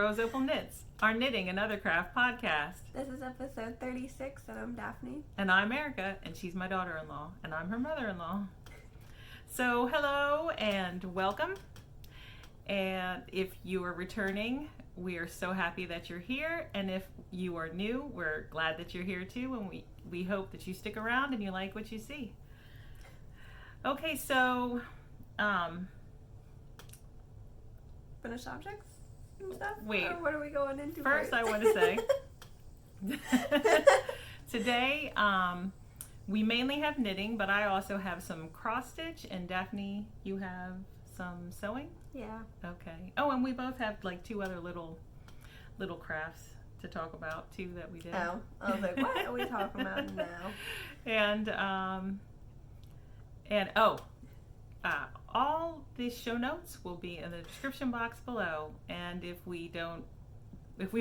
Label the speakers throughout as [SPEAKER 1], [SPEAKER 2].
[SPEAKER 1] Roseopalknits, our knitting and other craft podcast.
[SPEAKER 2] This is episode 36, and I'm Daphne.
[SPEAKER 1] And I'm Erica, and she's my daughter-in-law, and I'm her mother-in-law. So hello and welcome. And if you are returning, we are so happy that you're here. And if you are new, we're glad that you're here too. And we hope that you stick around and you like what you see. Okay, so
[SPEAKER 2] Finished objects and stuff?
[SPEAKER 1] Wait.
[SPEAKER 2] Or what are we going into
[SPEAKER 1] First, I want to say today we mainly have knitting, but I also have some cross stitch, and Daphne, you have some sewing?
[SPEAKER 2] Yeah.
[SPEAKER 1] Okay. Oh, and we both have like two other little crafts to talk about too that we did.
[SPEAKER 2] Oh, I was like, what are we talking about now?
[SPEAKER 1] And all the show notes will be in the description box below. And if we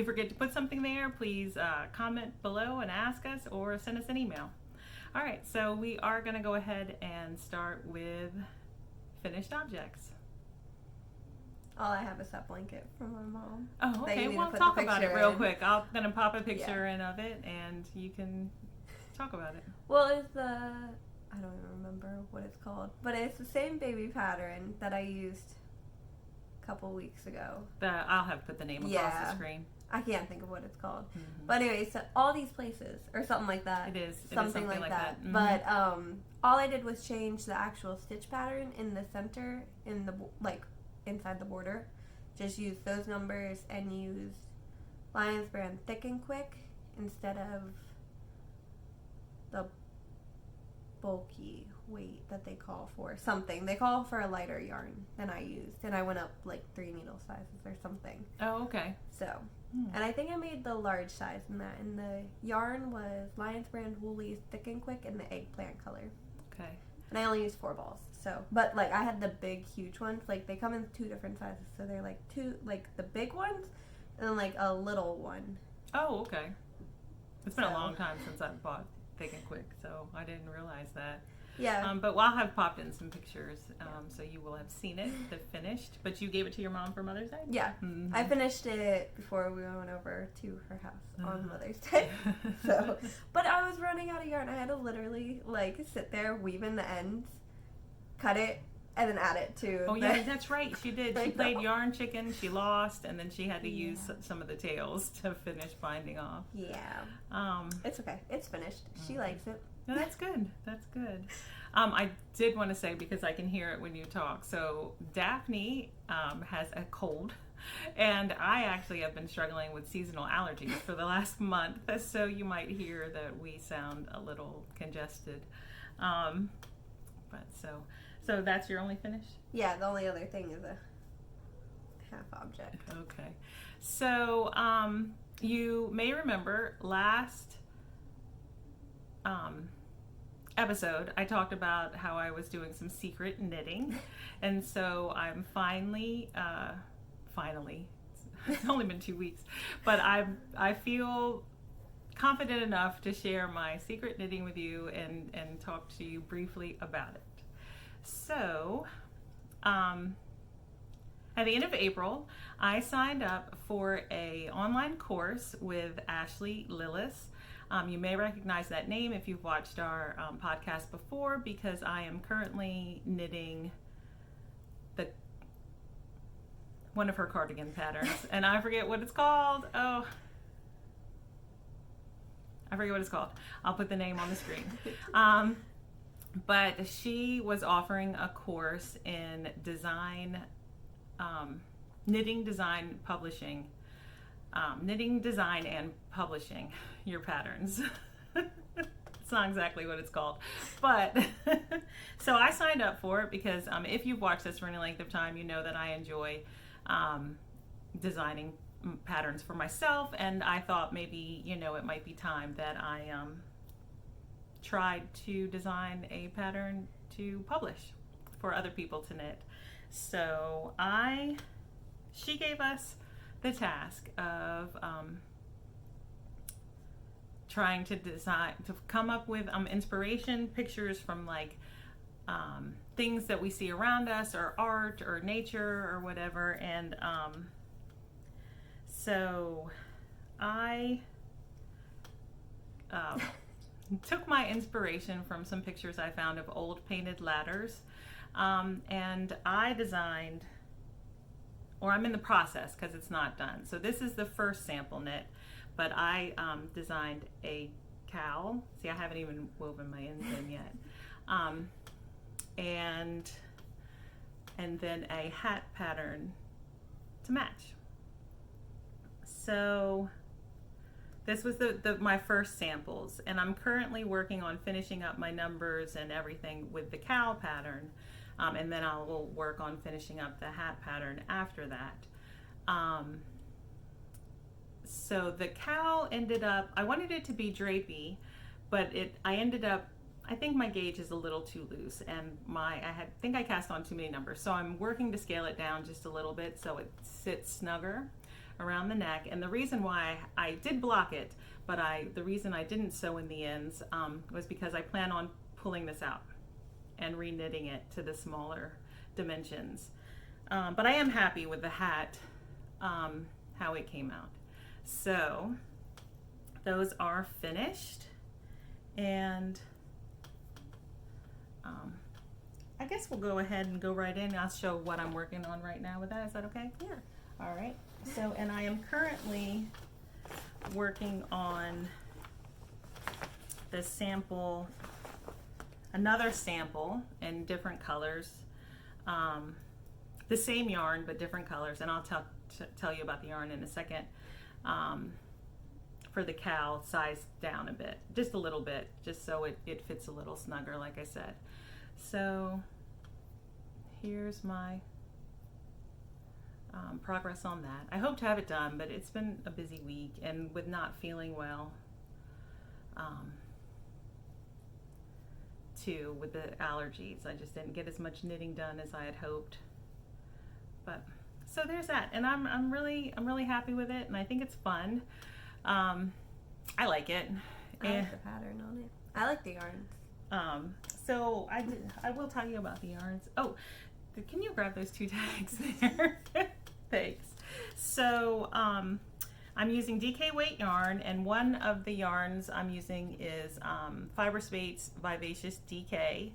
[SPEAKER 1] forget to put something there, please comment below and ask us or send us an email. All right, so we are going to go ahead and start with finished objects.
[SPEAKER 2] All I have is that blanket from my mom.
[SPEAKER 1] Oh, okay. Well, talk about it real quick. I'm going to pop a picture in of it, and you can talk about it.
[SPEAKER 2] Well, it's I don't even remember what it's called, but it's the same baby pattern that I used a couple weeks ago.
[SPEAKER 1] I'll have put the name across the screen.
[SPEAKER 2] I can't think of what it's called. Mm-hmm. But anyway, so all these places, or something like that.
[SPEAKER 1] It is
[SPEAKER 2] something like that.
[SPEAKER 1] Mm-hmm.
[SPEAKER 2] But all I did was change the actual stitch pattern in the center, in the inside the border. Just use those numbers and use Lion's brand Thick and Quick instead of the bulky weight that they call for something. They call for a lighter yarn than I used, and I went up like 3 needle sizes or something.
[SPEAKER 1] Oh, okay.
[SPEAKER 2] So, and I think I made the large size in that, and the yarn was Lion's brand Woolies Thick and Quick in the eggplant color.
[SPEAKER 1] Okay.
[SPEAKER 2] And I only used 4 balls. So, but like I had the big, huge ones. Like they come in 2 different sizes. So they're like 2, like the big ones, and then like a little one.
[SPEAKER 1] Oh, okay. It's been a long time since I bought Thick and Quick, so I didn't realize that.
[SPEAKER 2] Yeah.
[SPEAKER 1] But I'll have popped in some pictures, so you will have seen it, the finished. But you gave it to your mom for Mother's Day?
[SPEAKER 2] Yeah.
[SPEAKER 1] Mm-hmm.
[SPEAKER 2] I finished it before we went over to her house on Mother's Day. So, but I was running out of yarn. I had to literally like sit there, weave in the ends, cut it, and then add it to.
[SPEAKER 1] Oh yeah, that's right. She did. She played yarn chicken. She lost, and then she had to use some of the tails to finish binding off.
[SPEAKER 2] Yeah. It's okay. It's finished. She likes it.
[SPEAKER 1] No, that's good. That's good. I did want to say, because I can hear it when you talk. So Daphne has a cold, and I actually have been struggling with seasonal allergies for the last month. So you might hear that we sound a little congested. But so that's your only finish?
[SPEAKER 2] Yeah, the only other thing is a half object.
[SPEAKER 1] Okay. So you may remember last episode I talked about how I was doing some secret knitting, and so I'm finally it's only been 2 weeks, but I feel confident enough to share my secret knitting with you and talk to you briefly about it. So, at the end of April, I signed up for a online course with Ashley Lillis. You may recognize that name if you've watched our podcast before, because I am currently knitting one of her cardigan patterns, and I forget what it's called. Oh, I forget what it's called. I'll put the name on the screen. But she was offering a course in design, knitting, design, publishing, knitting, design, and publishing your patterns. It's not exactly what it's called, but so I signed up for it because if you've watched this for any length of time, you know that I enjoy designing patterns for myself, and I thought maybe it might be time that I tried to design a pattern to publish for other people to knit. So she gave us the task of trying to come up with inspiration pictures from like things that we see around us, or art or nature or whatever. And So I took my inspiration from some pictures I found of old painted ladders, and I designed, or I'm in the process because it's not done. So this is the first sample knit, but I designed a cowl. See, I haven't even woven my ends in yet. And then a hat pattern to match. So this was my first samples, and I'm currently working on finishing up my numbers and everything with the cowl pattern, and then I will work on finishing up the hat pattern after that. So the cowl ended up, I wanted it to be drapey, but I think my gauge is a little too loose, and I think I cast on too many numbers, so I'm working to scale it down just a little bit so it sits snugger around the neck. And the reason why I did block it, but the reason I didn't sew in the ends was because I plan on pulling this out and re-knitting it to the smaller dimensions. But I am happy with the hat, how it came out. So those are finished, and I guess we'll go ahead and go right in. I'll show what I'm working on right now with that. Is that okay?
[SPEAKER 2] Yeah.
[SPEAKER 1] All right. So, and I am currently working on the sample, another sample in different colors. The same yarn, but different colors. And I'll tell you about the yarn in a second. For the cowl, size down a bit, just a little bit, just so it fits a little snugger, like I said. So here's my progress on that. I hope to have it done, but it's been a busy week, and with not feeling well, too, with the allergies, I just didn't get as much knitting done as I had hoped. But so there's that, and I'm really happy with it, and I think it's fun. I like it.
[SPEAKER 2] I like the pattern on it. I like the yarns.
[SPEAKER 1] So I will tell you about the yarns. Oh, can you grab those 2 tags there? Thanks. So I'm using DK weight yarn, and one of the yarns I'm using is Fiber Space Vivacious DK,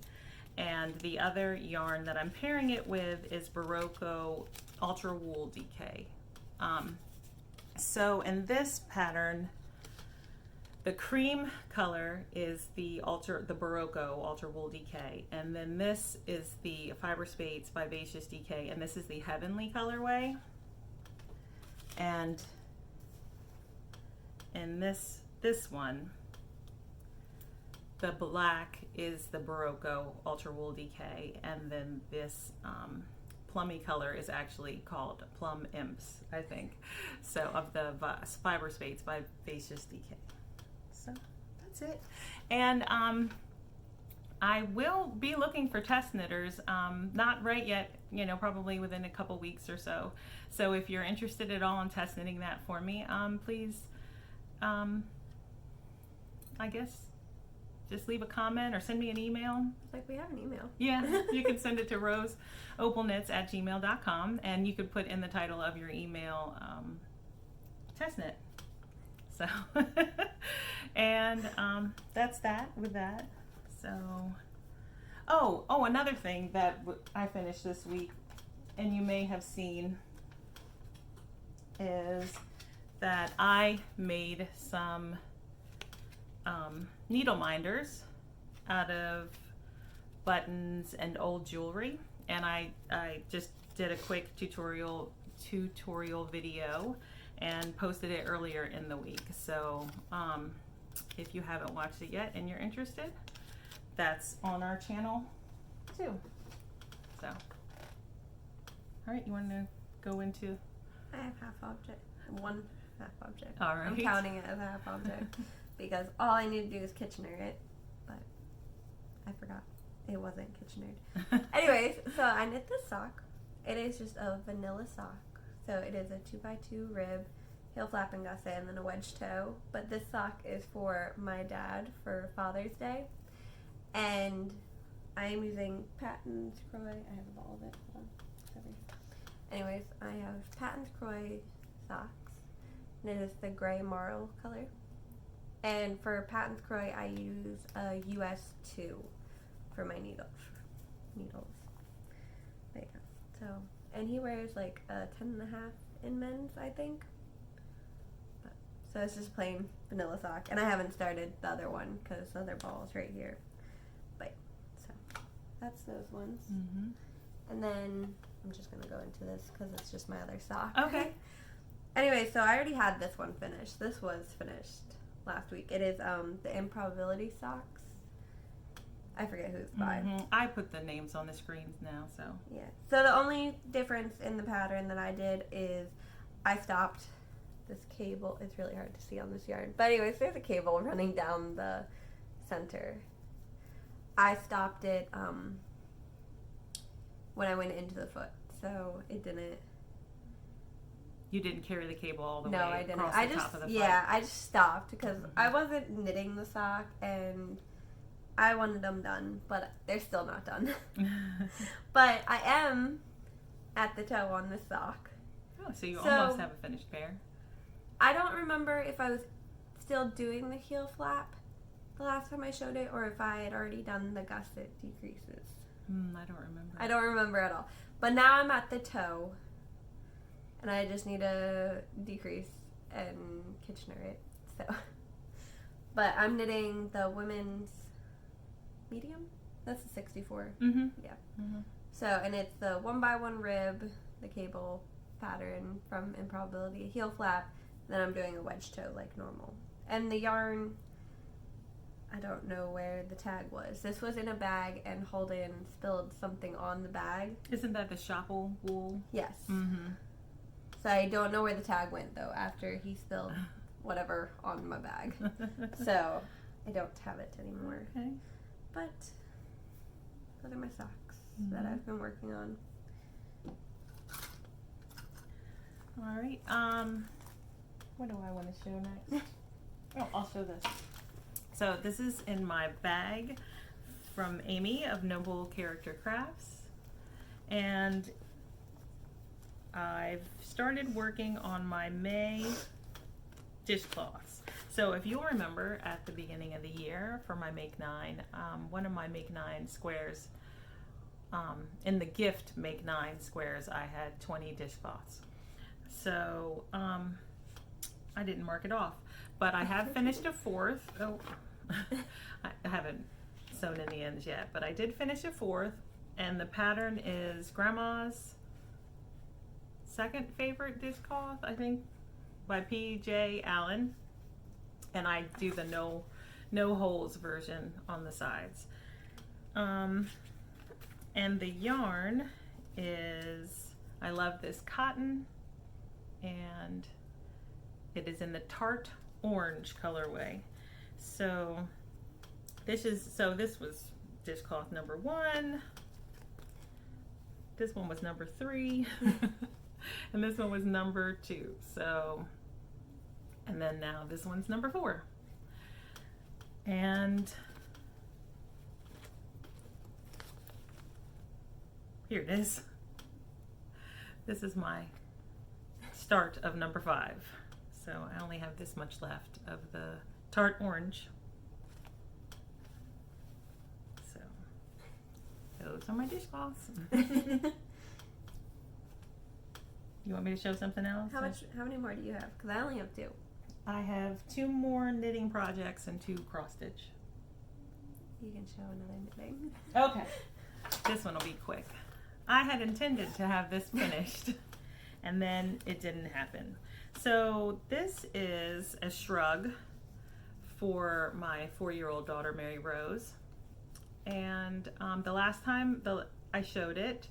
[SPEAKER 1] and the other yarn that I'm pairing it with is Barocco Ultra Wool DK. So in this pattern, the cream color is the Barocco Ultra Wool DK, and then this is the Fiber Space Vivacious DK, and this is the Heavenly colorway. And in this one, the black is the Barocco Ultra Wool DK, and then this plummy color is actually called Plum Imps, I think. So of the Fiber Space Vivacious DK. So that's it. And I will be looking for test knitters, not right yet, probably within a couple weeks or so. So if you're interested at all in test knitting that for me, please, I guess, just leave a comment or send me an email.
[SPEAKER 2] It's like we have an email.
[SPEAKER 1] Yeah, you can send it to roseopalknits@gmail.com, and you could put in the title of your email, test knit. So, and that's that with that. So, oh, another thing that I finished this week, and you may have seen, is that I made some needle minders out of buttons and old jewelry, and I just did a quick tutorial video and posted it earlier in the week. So if you haven't watched it yet and you're interested, that's on our channel too. So, all right, you want to go into?
[SPEAKER 2] I have one half object.
[SPEAKER 1] All right.
[SPEAKER 2] I'm counting it as a half object because all I need to do is Kitchener it, but I forgot it wasn't Kitchenered. Anyways, so I knit this sock. It is just a vanilla sock. So it is a 2x2 rib, heel flap and gusset, and then a wedge toe. But this sock is for my dad for Father's Day. And I am using Patton's Croy. I have a ball of it. Hold on. Anyways, I have Patton's Croy socks. and it is the gray marl color. And for Patton's Croy, I use a US 2 for my needles. There you go. So, and he wears like a 10.5 in men's, I think. So it's just plain vanilla sock, and I haven't started the other one because the other ball is right here. But so that's those ones.
[SPEAKER 1] Mm-hmm.
[SPEAKER 2] And then I'm just gonna go into this because it's just my other sock.
[SPEAKER 1] Okay.
[SPEAKER 2] Anyway, so I already had this one finished. This was finished last week. It is the Improbability socks. I forget who it's by.
[SPEAKER 1] Mm-hmm. I put the names on the screens now, so.
[SPEAKER 2] Yeah. So the only difference in the pattern that I did is I stopped this cable. It's really hard to see on this yarn. But anyways, there's a cable running down the center. I stopped it when I went into the foot. So it didn't.
[SPEAKER 1] You didn't carry the cable all the way
[SPEAKER 2] No, I didn't.
[SPEAKER 1] across the top of the foot.
[SPEAKER 2] Yeah, I just stopped because I wasn't knitting the sock and I wanted them done, but they're still not done. But I am at the toe on this sock.
[SPEAKER 1] Oh, so you almost have a finished pair.
[SPEAKER 2] I don't remember if I was still doing the heel flap the last time I showed it or if I had already done the gusset decreases.
[SPEAKER 1] I don't remember.
[SPEAKER 2] I don't remember at all. But now I'm at the toe and I just need to decrease and Kitchener it. So, but I'm knitting the women's medium. That's a 64.
[SPEAKER 1] Mm-hmm.
[SPEAKER 2] Yeah.
[SPEAKER 1] Mm-hmm.
[SPEAKER 2] So, and it's the 1x1 rib, the cable pattern from Improbability, heel flap. Then I'm doing a wedge toe like normal. And the yarn, I don't know where the tag was. This was in a bag and Holden spilled something on the bag.
[SPEAKER 1] Isn't that the Shawl wool?
[SPEAKER 2] Yes.
[SPEAKER 1] Mm-hmm.
[SPEAKER 2] So I don't know where the tag went though after he spilled whatever on my bag. So I don't have it anymore.
[SPEAKER 1] Okay.
[SPEAKER 2] But those are my socks that I've been working on.
[SPEAKER 1] All right. What do I want to show next? Oh, I'll show this. So this is in my bag from Amy of Noble Character Crafts. And I've started working on my May dishcloths. So if you'll remember at the beginning of the year for my Make 9, one of my Make 9 squares, in the gift Make 9 squares, I had 20 dishcloths. So I didn't mark it off, but I have finished a fourth. Oh, I haven't sewn in the ends yet, but I did finish a fourth, and the pattern is Grandma's second favorite dishcloth, I think, by P.J. Allen, and I do the no holes version on the sides. And the yarn is, I love this cotton, and it is in the tart orange colorway. So this was dishcloth number 1. This one was number 3. And this one was number 2. So, and then now this one's number 4. And here it is. This is my start of number 5. So I only have this much left of the tart orange. So those are my dishcloths. You want me to show something else?
[SPEAKER 2] How many more do you have? Because I only have 2.
[SPEAKER 1] I have 2 more knitting projects and 2 cross stitch.
[SPEAKER 2] You can show another knitting.
[SPEAKER 1] Okay. This one will be quick. I had intended to have this finished and then it didn't happen. So this is a shrug for my 4-year-old daughter, Mary Rose. And the last time I showed it,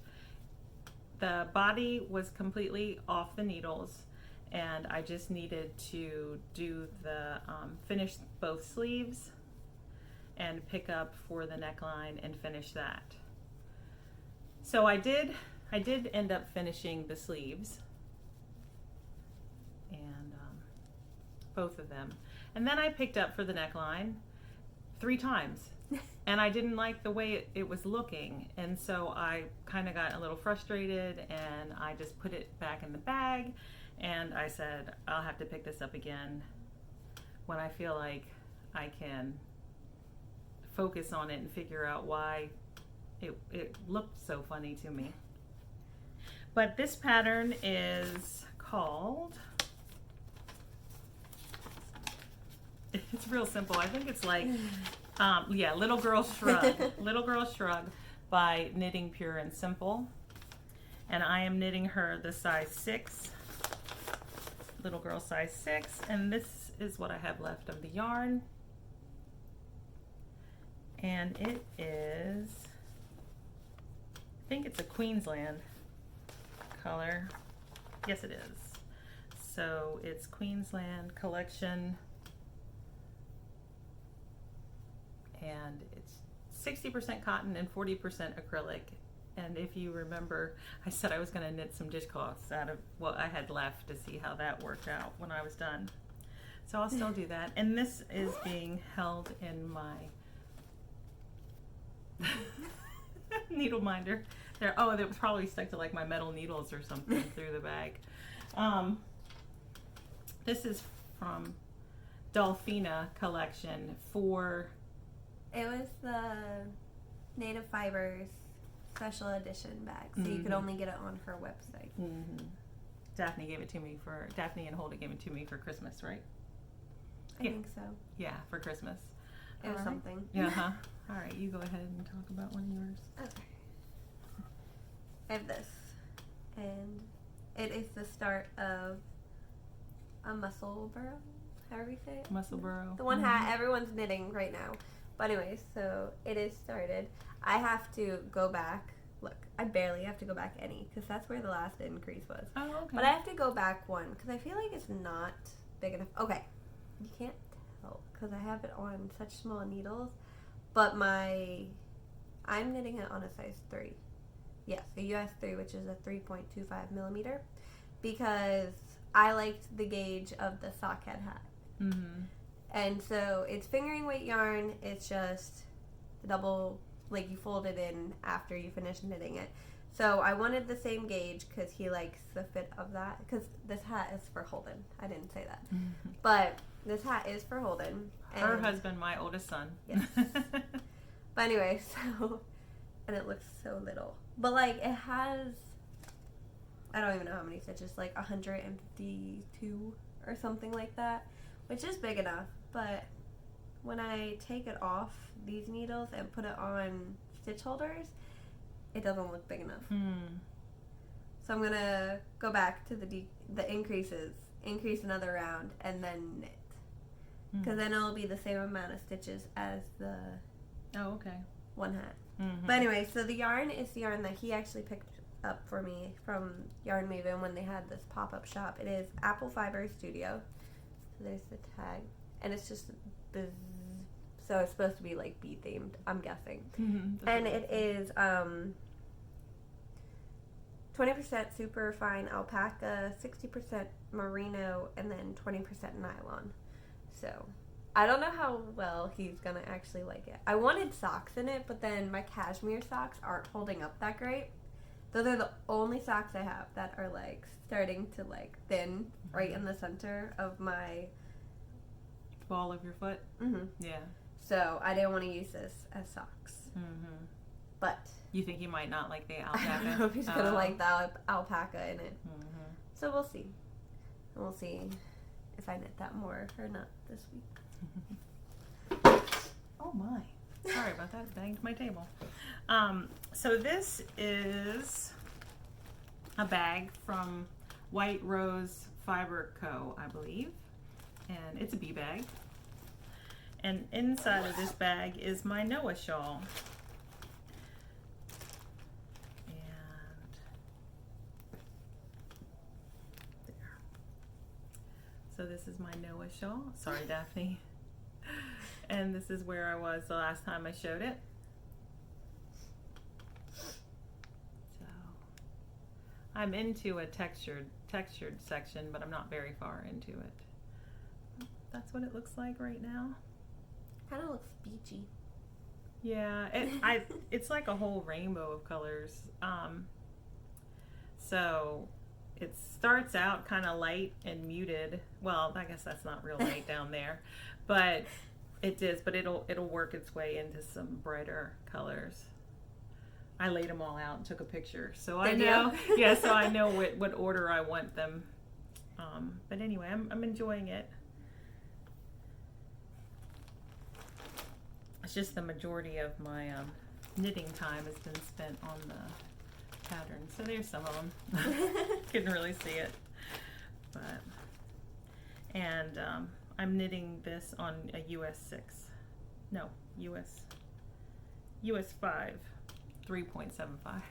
[SPEAKER 1] the body was completely off the needles, and I just needed to do the finish both sleeves and pick up for the neckline and finish that. So I did end up finishing the sleeves, and both of them. And then I picked up for the neckline 3 times. And I didn't like the way it was looking, and so I kind of got a little frustrated, and I just put it back in the bag, And I said, I'll have to pick this up again when I feel like I can focus on it and figure out why it looked so funny to me. But this pattern is called, it's real simple. I think it's like, Little Girl Shrug. Little Girl Shrug by Knitting Pure and Simple. And I am knitting her the size 6. Little girl size 6. And this is what I have left of the yarn. And it is, I think it's a Queensland color. Yes, it is. So it's Queensland collection. And it's 60% cotton and 40% acrylic. And if you remember, I said I was going to knit some dishcloths out of what I had left to see how that worked out when I was done. So I'll still do that. And this is being held in my needle minder. There. Oh, it was probably stuck to like my metal needles or something through the bag. This is from Dolphina collection for.
[SPEAKER 2] It was the Native Fibers special edition bag, so you could only get it on her website.
[SPEAKER 1] Daphne gave it to me for Daphne and Hygge gave it to me for Christmas, right?
[SPEAKER 2] I think so.
[SPEAKER 1] Yeah, for Christmas.
[SPEAKER 2] It was something.
[SPEAKER 1] Yeah. All right, you go ahead and talk about one of yours.
[SPEAKER 2] Okay. I have this, and it is the start of a Musselburgh, however you say it.
[SPEAKER 1] Musselburgh.
[SPEAKER 2] The one hat everyone's knitting right now. But anyways, so it is started. I have to go back. Look, I barely have to go back any, because that's where the last increase was.
[SPEAKER 1] Oh, okay.
[SPEAKER 2] But I have to go back one, because I feel like it's not big enough. Okay, you can't tell, because I have it on such small needles. But I'm knitting it on a size 3. Yes, a US 3, which is a 3.25 millimeter, because I liked the gauge of the sockhead hat. And so it's fingering weight yarn. It's just the double, like you fold it in after you finish knitting it. So I wanted the same gauge because he likes the fit of that. Because this hat is for Holden. I didn't say that. But this hat is for Holden.
[SPEAKER 1] Her husband, my oldest son.
[SPEAKER 2] Yes. But anyway, so, and it looks so little. But like it has, I don't even know how many stitches, like 152 or something like that, which is big enough. But when I take it off these needles and put it on stitch holders, it doesn't look big enough. So I'm gonna go back to the increases, increase another round, and then knit, because then it'll be the same amount of stitches as the one hat. But anyway, so the yarn is the yarn that he actually picked up for me from Yarn Maven when they had this pop-up shop. It is Apple Fiber Studio. So there's the tag. And it's just bzz. So it's supposed to be like bee themed, I'm guessing. And it is 20% super fine alpaca, 60% merino, and then 20% nylon. So I don't know how well he's gonna actually like it. I wanted socks in it, but then my cashmere socks aren't holding up that great. Those are the only socks I have that are like starting to like thin right in the center of my
[SPEAKER 1] ball of your foot. Yeah.
[SPEAKER 2] So I didn't want to use this as socks. But
[SPEAKER 1] you think he might not like the
[SPEAKER 2] I
[SPEAKER 1] alpaca?
[SPEAKER 2] don't know if he's gonna like the alpaca in it. So we'll see. And we'll see if I knit that more or not this week.
[SPEAKER 1] Oh my. Sorry about that. Banged my table. So this is a bag from White Rose Fiber Co., I believe. And it's a bee bag. And inside of this bag is my Noah shawl. And there. So this is my Noah shawl. Sorry, Daphne. And this is where I was the last time I showed it. So I'm into a textured section, but I'm not very far into it. That's what it looks like right now.
[SPEAKER 2] Kind of looks beachy.
[SPEAKER 1] Yeah, it's like a whole rainbow of colors. So it starts out kind of light and muted. Well, I guess that's not real light down there, but it is. But it'll work its way into some brighter colors. I laid them all out and took a picture, so I know. Yeah, so I know what order I want them. But anyway, I'm enjoying it. It's just the majority of my knitting time has been spent on the pattern. So there's some of them. Couldn't really see it, but I'm knitting this on a US 6. No, US 5, 3.75.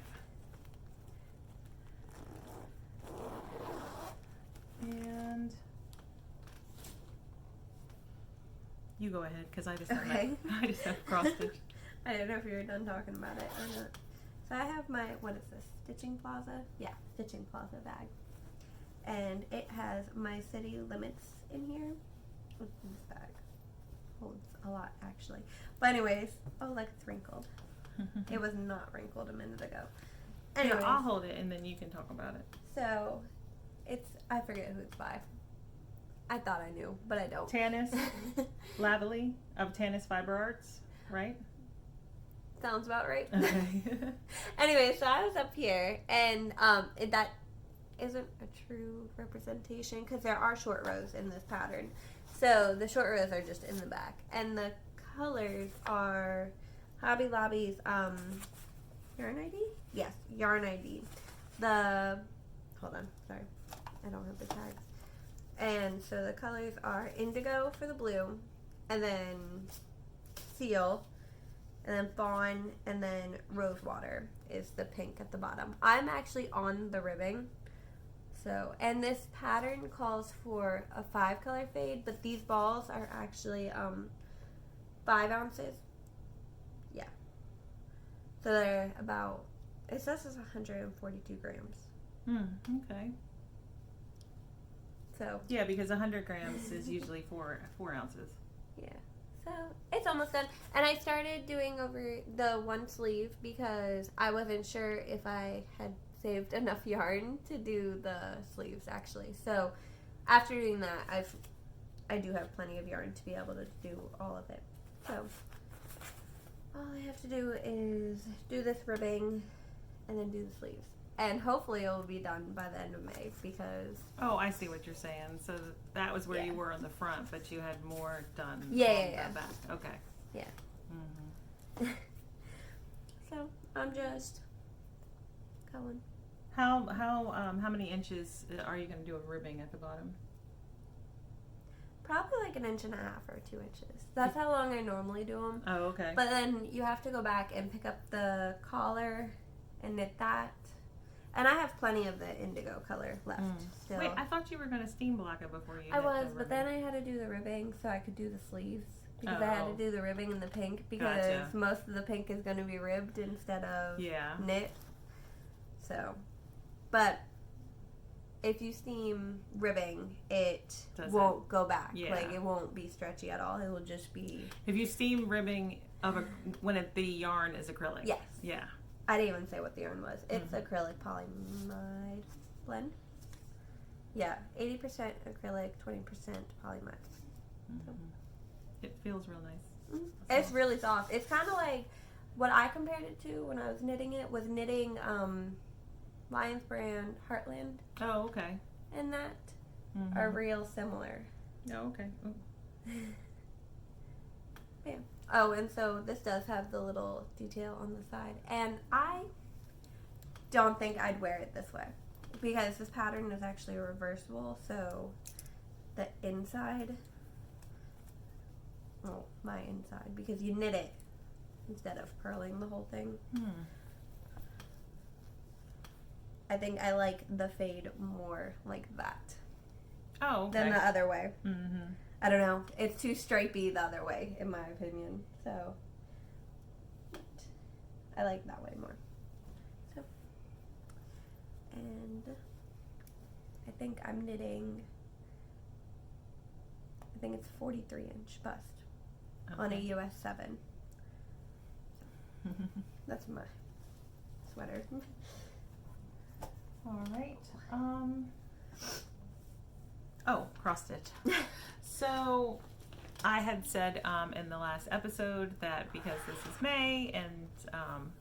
[SPEAKER 1] And you go ahead, because I just have cross stitch.
[SPEAKER 2] I didn't know if you were done talking about it or not. So I have my, what is this, Stitching Plaza? Yeah, Stitching Plaza bag. And it has my city limits in here. This bag holds a lot, actually. But anyways, oh, like it's wrinkled. It was not wrinkled a minute ago. Anyways,
[SPEAKER 1] yeah, I'll hold it and then you can talk about it.
[SPEAKER 2] So, it's, I forget who it's by. I thought I knew, but I don't.
[SPEAKER 1] Tanis Lavallee of Tanis Fiber Arts, right?
[SPEAKER 2] Sounds about right.
[SPEAKER 1] Okay.
[SPEAKER 2] Anyway, so I was up here, and that isn't a true representation because there are short rows in this pattern. So the short rows are just in the back, and the colors are Hobby Lobby's yarn ID. Yes, yarn ID. Hold on, sorry, I don't have the tags. And so the colors are indigo for the blue, and then seal, and then fawn, and then rosewater is the pink at the bottom. I'm actually on the ribbing. So, and this pattern calls for a 5-color fade, but these balls are actually 5 ounces. Yeah. So they're about, it says it's 142 grams.
[SPEAKER 1] Okay.
[SPEAKER 2] So.
[SPEAKER 1] Yeah, because 100 grams is usually 4 ounces.
[SPEAKER 2] Yeah. So it's almost done. And I started doing over the one sleeve because I wasn't sure if I had saved enough yarn to do the sleeves actually. So after doing that, I do have plenty of yarn to be able to do all of it. So all I have to do is do this ribbing and then do the sleeves. And hopefully it will be done by the end of May because...
[SPEAKER 1] Oh, I see what you're saying. So that was where
[SPEAKER 2] Yeah.
[SPEAKER 1] you were on the front, but you had more done on
[SPEAKER 2] Yeah.
[SPEAKER 1] the back. Okay.
[SPEAKER 2] Yeah.
[SPEAKER 1] Mm-hmm.
[SPEAKER 2] So I'm just going.
[SPEAKER 1] How many inches are you going to do of ribbing at the bottom?
[SPEAKER 2] Probably like 1.5 inches or 2 inches. That's how long I normally do them.
[SPEAKER 1] Oh, okay.
[SPEAKER 2] But then you have to go back and pick up the collar and knit that. And I have plenty of the indigo color left still.
[SPEAKER 1] Wait, I thought you were going to steam block it before you
[SPEAKER 2] I
[SPEAKER 1] knit
[SPEAKER 2] was,
[SPEAKER 1] the
[SPEAKER 2] but then I had to do the ribbing so I could do the sleeves. Because I had to
[SPEAKER 1] Oh.
[SPEAKER 2] do the ribbing in the pink because
[SPEAKER 1] Gotcha.
[SPEAKER 2] most of the pink is going to be ribbed instead of knit. So, but if you steam ribbing, it won't go back.
[SPEAKER 1] Yeah.
[SPEAKER 2] Like, it won't be stretchy at all. It will just be...
[SPEAKER 1] If you steam ribbing when the yarn is acrylic.
[SPEAKER 2] Yes.
[SPEAKER 1] Yeah.
[SPEAKER 2] I didn't even say what the yarn was. It's acrylic polyamide blend. Yeah, 80% acrylic, 20% polyamide.
[SPEAKER 1] Mm-hmm. It feels real nice.
[SPEAKER 2] It's really soft. It's kind of like what I compared it to when I was knitting it was knitting Lion's brand Heartland.
[SPEAKER 1] Oh, okay.
[SPEAKER 2] And that are real similar.
[SPEAKER 1] Oh, okay.
[SPEAKER 2] Yeah. Oh, and so this does have the little detail on the side. And I don't think I'd wear it this way because this pattern is actually reversible. So the inside, well, my inside, because you knit it instead of purling the whole thing. I think I like the fade more like that.
[SPEAKER 1] Oh, okay.
[SPEAKER 2] Than the other way.
[SPEAKER 1] Mm-hmm.
[SPEAKER 2] I don't know. It's too stripey the other way, in my opinion. So, I like that way more. So, and I think I'm knitting, I think it's 43-inch bust on a US 7. That's my sweater.
[SPEAKER 1] All right. Cross stitch. So I had said in the last episode that because this is May and some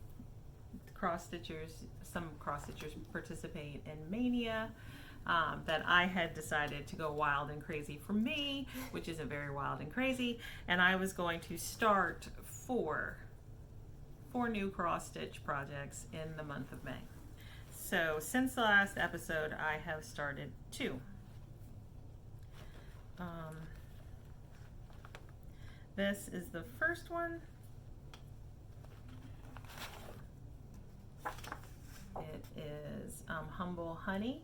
[SPEAKER 1] cross stitchers participate in Mania, that I had decided to go wild and crazy for me, which isn't very wild and crazy, and I was going to start four new cross stitch projects in the month of May. So since the last episode, I have started 2. This is the first one. It is Humble Honey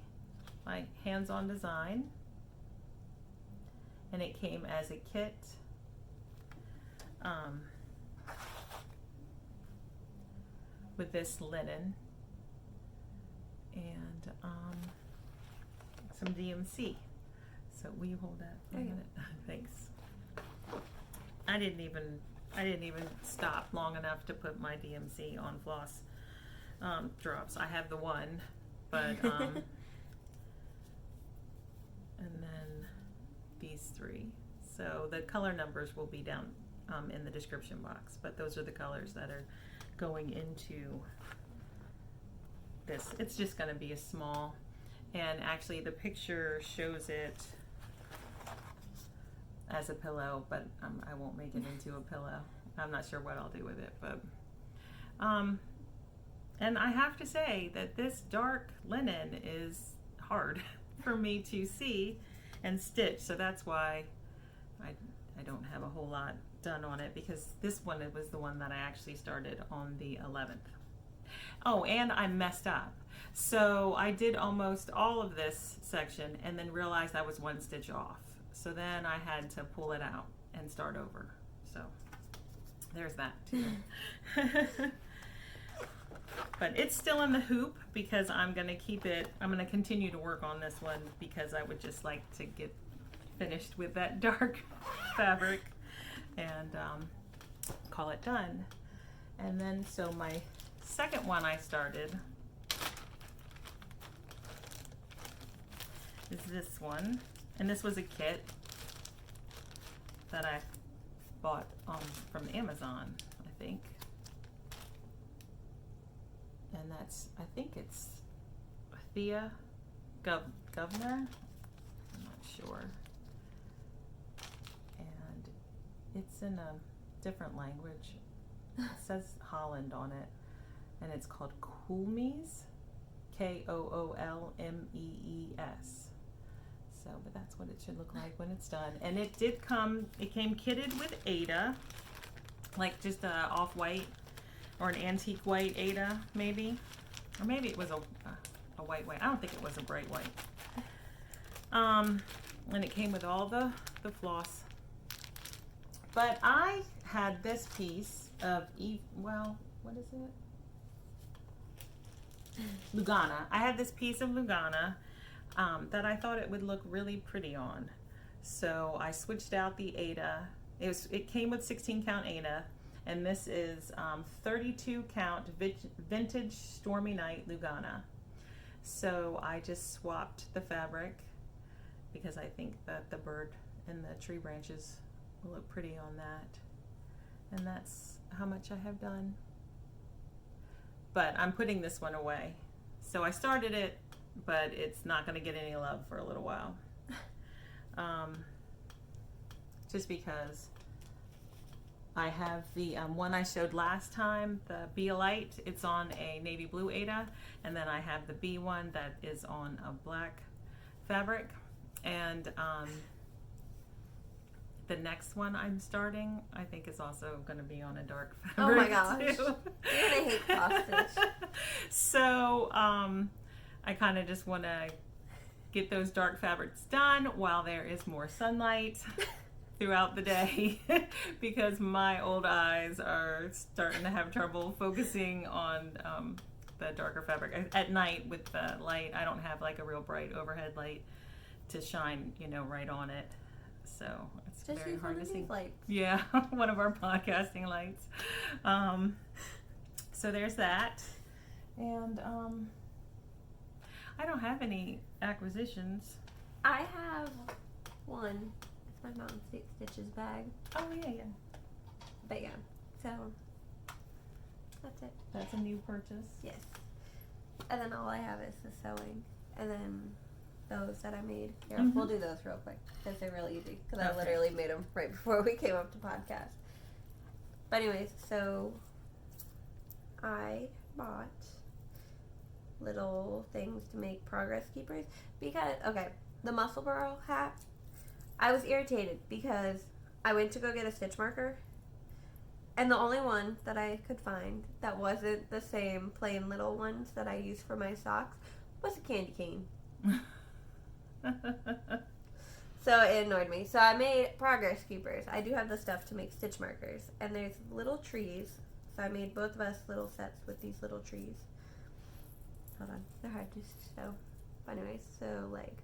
[SPEAKER 1] by Hands On Design, and it came as a kit. With this linen and some DMC. So will you hold that for a minute? Thanks. I didn't even stop long enough to put my DMC on floss drops. I have the one, but and then these 3. So the color numbers will be down in the description box, but those are the colors that are going into this. It's just going to be a small, and actually the picture shows it as a pillow, but I won't make it into a pillow. I'm not sure what I'll do with it, but and I have to say that this dark linen is hard for me to see and stitch, so that's why I don't have a whole lot done on it, because this one, it was the one that I actually started on the 11th. Oh, and I messed up. So I did almost all of this section and then realized I was 1 stitch off. So then I had to pull it out and start over. So there's that too. But it's still in the hoop because I'm going to continue to work on this one because I would just like to get finished with that dark fabric and call it done. And then so my second one I started is this one, and this was a kit that I bought from Amazon, I think. And I think it's Thea Governor, I'm not sure. And it's in a different language. It says Holland on it, and it's called Koolmees, Koolmees. So, but that's what it should look like when it's done. And it came kitted with Aida, like just a off-white or an antique white Aida, maybe. Or maybe it was a white. I don't think it was a bright white. And it came with all the floss. But I had this piece of, what is it? Lugana. I had this piece of Lugana that I thought it would look really pretty on. So I switched out the Aida. It came with 16 count Aida, and this is 32 count vintage Stormy Night Lugana. So I just swapped the fabric because I think that the bird and the tree branches will look pretty on that. And that's how much I have done. But I'm putting this one away. So I started it, but it's not going to get any love for a little while. Just because I have the one I showed last time, the Be a Light. It's on a navy blue Aida, and then I have the B one that is on a black fabric. And the next one I'm starting, I think, is also going to be on a dark fabric.
[SPEAKER 2] Oh my gosh.
[SPEAKER 1] Too.
[SPEAKER 2] You're going to hate cross stitch.
[SPEAKER 1] So I kind of just want to get those dark fabrics done while there is more sunlight throughout the day because my old eyes are starting to have trouble focusing on the darker fabric. At night with the light, I don't have like a real bright overhead light to shine, right on it. So it's
[SPEAKER 2] just
[SPEAKER 1] very hard to see.
[SPEAKER 2] Lights.
[SPEAKER 1] Yeah, one of our podcasting lights. So there's that. And I don't have any acquisitions.
[SPEAKER 2] I have one. It's my mom's stitches bag.
[SPEAKER 1] Oh, yeah.
[SPEAKER 2] But yeah, so that's it.
[SPEAKER 1] That's a new purchase.
[SPEAKER 2] Yes. And then all I have is the sewing. And then those that I made. Here, we'll do those real quick because they're really easy. Because I literally made them right before we came up to podcast. But anyways, so I bought little things to make progress keepers. Because, okay, the Musselburgh hat, I was irritated because I went to go get a stitch marker. And the only one that I could find that wasn't the same plain little ones that I use for my socks was a candy cane. So it annoyed me. So I made progress keepers. I do have the stuff to make stitch markers. And there's little trees. So I made both of us little sets with these little trees. Hold on. They're hard to sew. But anyways, so like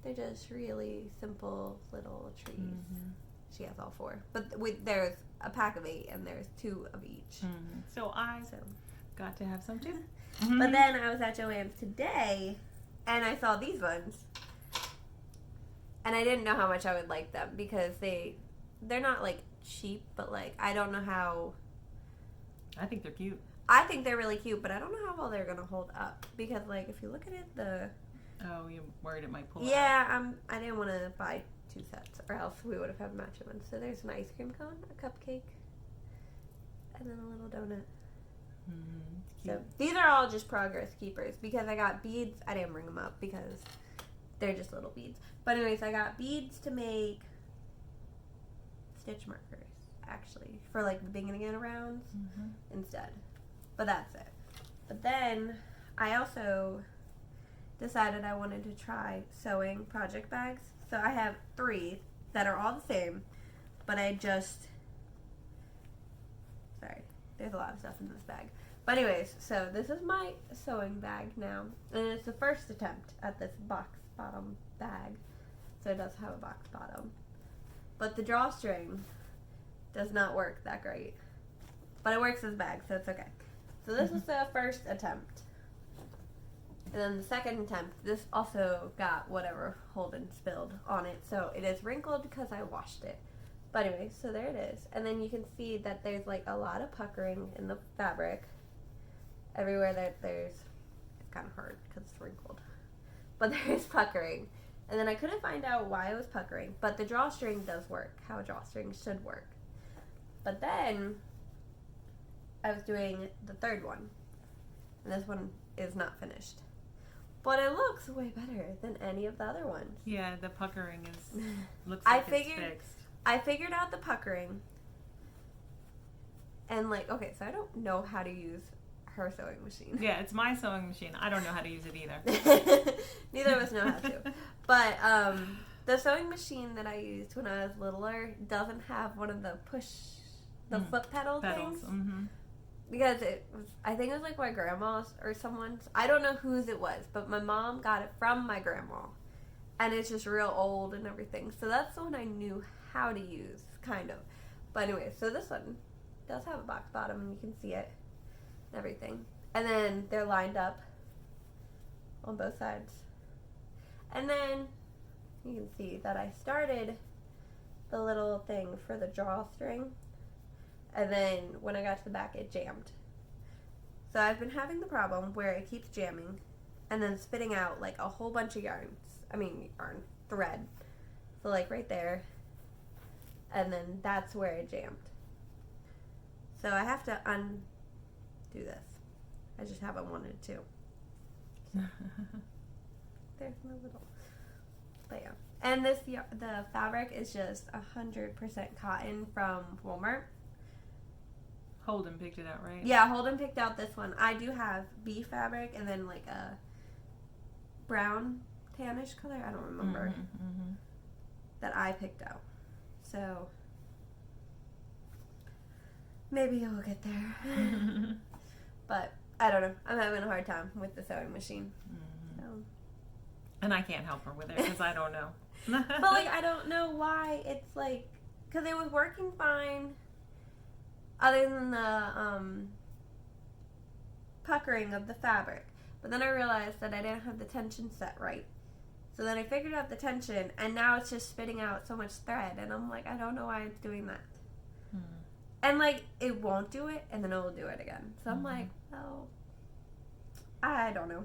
[SPEAKER 2] they're just really simple little trees. Mm-hmm. She has all 4. But there's a pack of 8 and there's 2 of each.
[SPEAKER 1] Mm-hmm. So I got to have some too.
[SPEAKER 2] But then I was at Joann's today and I saw these ones. And I didn't know how much I would like them because they're not like cheap, but like I don't know how.
[SPEAKER 1] I think they're cute.
[SPEAKER 2] I think they're really cute, but I don't know how well they're gonna hold up because like if you look at it,
[SPEAKER 1] Oh, you're worried it might pull out.
[SPEAKER 2] Yeah, I didn't want to buy 2 sets or else we would have had matching ones. So there's an ice cream cone, a cupcake, and then a little donut.
[SPEAKER 1] Mm-hmm.
[SPEAKER 2] So these are all just progress keepers because I got beads. I didn't bring them up because they're just little beads. But anyways, I got beads to make stitch markers, actually, for like the beginning of rounds instead. But that's it. But then I also decided I wanted to try sewing project bags. So I have 3 that are all the same, but sorry, there's a lot of stuff in this bag. But anyways, so this is my sewing bag now, and it's the first attempt at this box bottom bag. So it does have a box bottom. But the drawstring does not work that great. But it works as a bag, so it's okay. So this was the first attempt. And then the second attempt, this also got whatever Holden spilled on it. So it is wrinkled because I washed it. But anyway, so there it is. And then you can see that there's like a lot of puckering in the fabric. Everywhere that it's kind of hard because it's wrinkled. But there's puckering. And then I couldn't find out why it was puckering. But the drawstring does work, how a drawstring should work. But then I was doing the third one. And this one is not finished. But it looks way better than any of the other ones.
[SPEAKER 1] Yeah, the puckering looks like it's fixed.
[SPEAKER 2] I figured out the puckering. And like, okay, so I don't know how to use her sewing machine.
[SPEAKER 1] Yeah, it's my sewing machine. I don't know how to use it either.
[SPEAKER 2] Neither of us know how to. But the sewing machine that I used when I was littler doesn't have one of the foot pedals. Things. Mm-hmm. Because I think it was like my grandma's or someone's. I don't know whose it was, but my mom got it from my grandma. And it's just real old and everything. So that's the one I knew how to use, kind of. But anyway, so this one does have a box bottom and you can see it and everything. And then they're lined up on both sides. And then you can see that I started the little thing for the drawstring. And then when I got to the back, it jammed. So I've been having the problem where it keeps jamming and then spitting out like a whole bunch of thread. So like right there. And then that's where it jammed. So I have to undo this. I just haven't wanted to. There's my little. But yeah. And the fabric is just 100% cotton from Walmart.
[SPEAKER 1] Holden picked it out, right?
[SPEAKER 2] Yeah, Holden picked out this one. I do have beef fabric and then like a brown tannish color. I don't remember. That I picked out. So maybe it will get there. But I don't know. I'm having a hard time with the sewing machine. So.
[SPEAKER 1] And I can't help her with it because I don't know.
[SPEAKER 2] But like I don't know why it's like, because it was working fine other than the puckering of the fabric. But then I realized that I didn't have the tension set right. So then I figured out the tension, and now it's just spitting out so much thread, and I'm like, I don't know why it's doing that. And like, it won't do it, and then it will do it again. So I'm like, well, I don't know.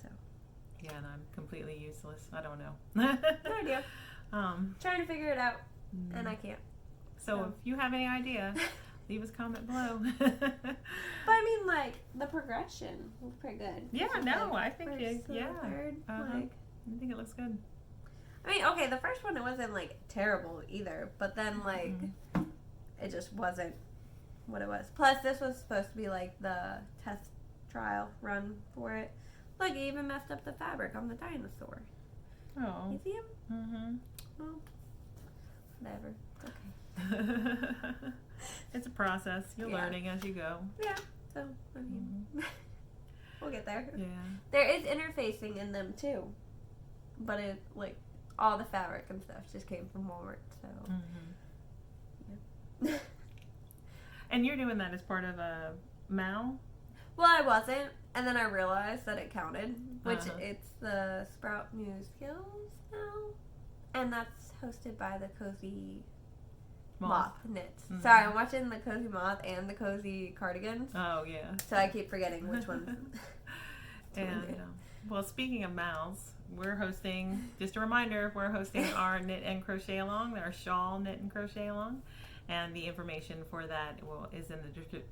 [SPEAKER 2] So.
[SPEAKER 1] Yeah, and I'm completely useless. I don't know.
[SPEAKER 2] No idea. Trying to figure it out, and I can't.
[SPEAKER 1] So if you have any idea, leave us a comment below.
[SPEAKER 2] But I mean, like, the progression was pretty good.
[SPEAKER 1] Yeah, no,
[SPEAKER 2] like,
[SPEAKER 1] I think it,
[SPEAKER 2] third,
[SPEAKER 1] I think it looks good.
[SPEAKER 2] I mean, okay, the first one, it wasn't, like, terrible either, but then, like, it just wasn't what it was. Plus, this was supposed to be, like, the test trial run for it. Look, it even messed up the fabric on the dinosaur.
[SPEAKER 1] Oh.
[SPEAKER 2] You see him?
[SPEAKER 1] Mm-hmm.
[SPEAKER 2] Well, whatever. Okay.
[SPEAKER 1] It's a process. You're learning as you go.
[SPEAKER 2] Yeah. So, I mean, we'll get there.
[SPEAKER 1] Yeah.
[SPEAKER 2] There is interfacing in them, too. But it, like, all the fabric and stuff just came from Walmart, so. Yeah.
[SPEAKER 1] And you're doing that as part of a MAL?
[SPEAKER 2] Well, I wasn't, and then I realized that it counted, which it's the Sprout New Skills now, and that's hosted by the Cozy Moth Knits. Sorry, I'm watching the Cozy Moth and the Cozy Cardigans.
[SPEAKER 1] Oh, yeah.
[SPEAKER 2] So I keep forgetting which one's.
[SPEAKER 1] And, well, speaking of MALs, we're hosting, just a reminder, we're hosting our Knit and Crochet Along, our Shawl Knit and Crochet Along. And the information for that is in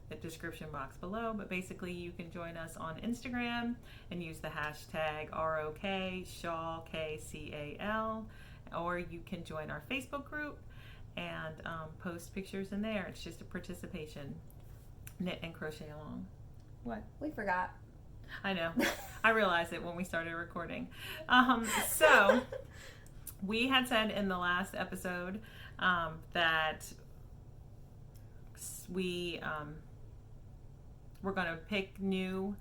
[SPEAKER 1] the description box below. But basically, you can join us on Instagram and use the hashtag ROK Shawl KCAL, or you can join our Facebook group and post pictures in there. It's just a participation. Knit and Crochet Along. What?
[SPEAKER 2] We forgot.
[SPEAKER 1] I know. I realized it when we started recording. So we had said in the last episode that we're going to pick new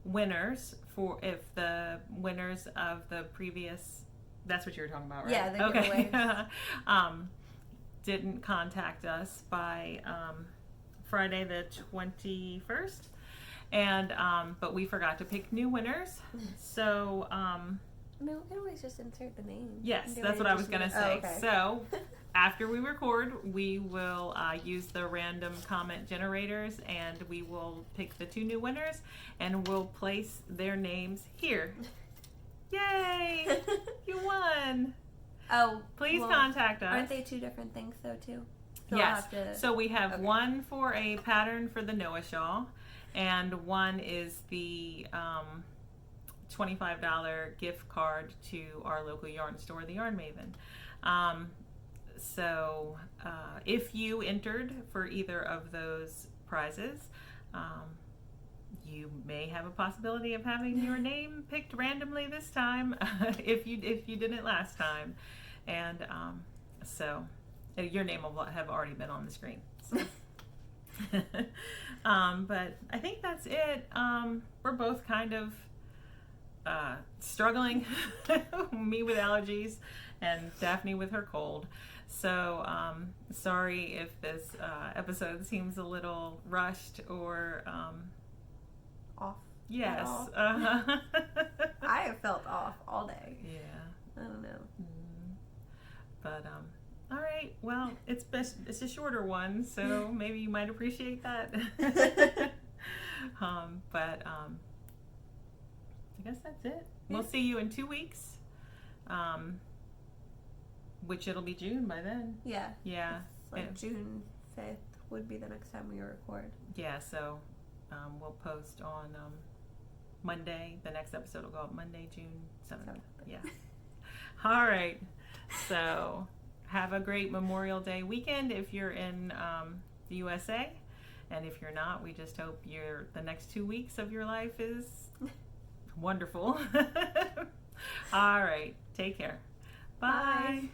[SPEAKER 1] winners for if the winners of the previous, that's what you were talking about, right?
[SPEAKER 2] Yeah, the giveaways.
[SPEAKER 1] Didn't contact us by Friday the 21st, and but we forgot to pick new winners. So
[SPEAKER 2] I mean, we can always just insert the name.
[SPEAKER 1] yes, that's what I was going to say.
[SPEAKER 2] Oh, okay.
[SPEAKER 1] So after we record, we will use the random comment generators, and we will pick the 2 new winners, and we'll place their names here. Yay! You won!
[SPEAKER 2] Oh,
[SPEAKER 1] please contact us.
[SPEAKER 2] Aren't they 2 different things, though, too? So
[SPEAKER 1] yes. So we have one for a pattern for the Noah shawl, and one is the $25 gift card to our local yarn store, the Yarn Maven. So if you entered for either of those prizes, you may have a possibility of having your name picked randomly this time if you didn't last time, and so your name will have already been on the screen. So. But I think that's it. We're both kind of struggling, me with allergies and Daphne with her cold. So sorry if this episode seems a little rushed or
[SPEAKER 2] off.
[SPEAKER 1] Yes.
[SPEAKER 2] I have felt off all day.
[SPEAKER 1] Yeah.
[SPEAKER 2] I don't know.
[SPEAKER 1] But all right. Well, it's a shorter one, so maybe you might appreciate that. But I guess that's it. We'll see you in 2 weeks. Which it'll be June by then.
[SPEAKER 2] Yeah.
[SPEAKER 1] Yeah.
[SPEAKER 2] It's like June 5th would be the next time we record.
[SPEAKER 1] Yeah, so we'll post on Monday. The next episode will go up Monday, June 7th. Yeah. All right. So have a great Memorial Day weekend if you're in the USA. And if you're not, we just hope the next 2 weeks of your life is wonderful. All right. Take care. Bye.